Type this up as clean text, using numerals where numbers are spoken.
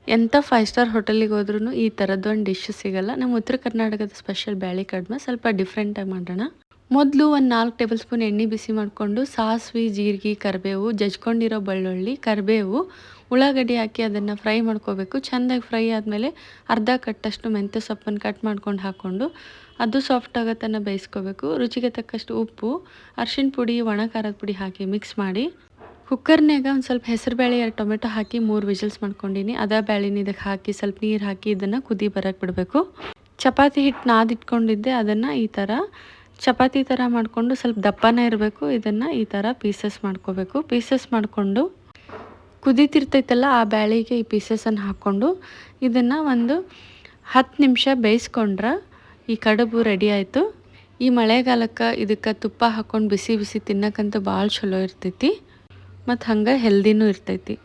ಎಂಥ 5 ಸ್ಟಾರ್ ಹೋಟೆಲಿಗೆ ಹೋದ್ರೂ ಈ ಥರದ್ದೊಂದು ಡಿಶ್ ಸಿಗಲ್ಲ. ನಮ್ಮ ಉತ್ತರ ಕರ್ನಾಟಕದ ಸ್ಪೆಷಲ್ ಬ್ಯಾಳಿ ಕಡ್ಮೆ ಸ್ವಲ್ಪ ಡಿಫ್ರೆಂಟಾಗಿ ಮಾಡೋಣ. ಮೊದಲು ಒಂದು 4 ಟೇಬಲ್ ಸ್ಪೂನ್ ಎಣ್ಣೆ ಬಿಸಿ ಮಾಡಿಕೊಂಡು ಸಾಸಿವೆ, ಜೀರಿಗೆ, ಕರಿಬೇವು, ಜಜ್ಕೊಂಡಿರೋ ಬೆಳ್ಳುಳ್ಳಿ, ಕರಿಬೇವು, ಉಳ್ಳಾಗಡ್ಡಿ ಹಾಕಿ ಅದನ್ನು ಫ್ರೈ ಮಾಡ್ಕೋಬೇಕು. ಚೆಂದಾಗಿ ಫ್ರೈ ಆದಮೇಲೆ ಅರ್ಧ ಕಟ್ಟಷ್ಟು ಮೆಂತ್ಯ ಸೊಪ್ಪನ್ನು ಕಟ್ ಮಾಡ್ಕೊಂಡು ಹಾಕ್ಕೊಂಡು ಅದು ಸಾಫ್ಟ್ ಆಗೋ ತನಕ ಬೇಯಿಸ್ಕೋಬೇಕು. ರುಚಿಗೆ ತಕ್ಕಷ್ಟು ಉಪ್ಪು, ಅರಿಶಿಣ ಪುಡಿ, ಒಣ ಖಾರದ ಪುಡಿ ಹಾಕಿ ಮಿಕ್ಸ್ ಮಾಡಿ ಕುಕ್ಕರ್ನಾಗ ಒಂದು ಸ್ವಲ್ಪ ಹೆಸರುಬೇಳೆ, 2 ಟೊಮೆಟೊ ಹಾಕಿ 3 ವಿಷಲ್ಸ್ ಮಾಡ್ಕೊಂಡಿನಿ. ಅದೇ ಬೇಳೆನ ಇದಕ್ಕೆ ಹಾಕಿ ಸ್ವಲ್ಪ ನೀರು ಹಾಕಿ ಇದನ್ನು ಕುದಿ ಬರೋಕ್ಕೆ ಬಿಡಬೇಕು. ಚಪಾತಿ ಹಿಟ್ಟು ನಾದಿಟ್ಕೊಂಡಿದ್ದೆ ಅದನ್ನು ಈ ಥರ ಚಪಾತಿ ಥರ ಮಾಡಿಕೊಂಡು ಸ್ವಲ್ಪ ದಪ್ಪನೇ ಇರಬೇಕು. ಇದನ್ನು ಈ ಥರ ಪೀಸಸ್ ಮಾಡ್ಕೋಬೇಕು. ಪೀಸಸ್ ಮಾಡಿಕೊಂಡು ಕುದೀತಿರ್ತೈತಲ್ಲ ಆ ಬ್ಯಾಳಿಗೆ ಈ ಪೀಸಸನ್ನು ಹಾಕ್ಕೊಂಡು ಇದನ್ನು ಒಂದು 10 ನಿಮಿಷ ಬೇಯಿಸ್ಕೊಂಡ್ರೆ ಈ ಕಡುಬು ರೆಡಿ ಆಯಿತು. ಈ ಮಳೆಗಾಲಕ್ಕೆ ಇದಕ್ಕೆ ತುಪ್ಪ ಹಾಕ್ಕೊಂಡು ಬಿಸಿ ಬಿಸಿ ತಿನ್ನಕ್ಕಂತೂ ಭಾಳ ಚಲೋ ಇರ್ತೈತಿ ಮತ್ತು ಹಂಗೆ ಹೆಲ್ದಿನೂ ಇರ್ತೈತಿ.